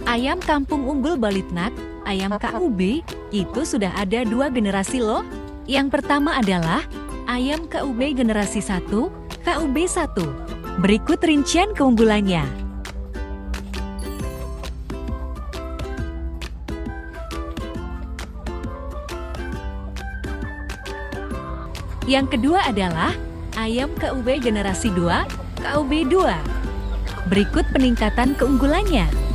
Ayam kampung unggul Balitnak, ayam KUB, itu sudah ada 2 generasi loh. Yang pertama adalah ayam KUB generasi 1, KUB 1. Berikut rincian keunggulannya. Yang kedua adalah ayam KUB generasi 2, KUB 2. Berikut peningkatan keunggulannya.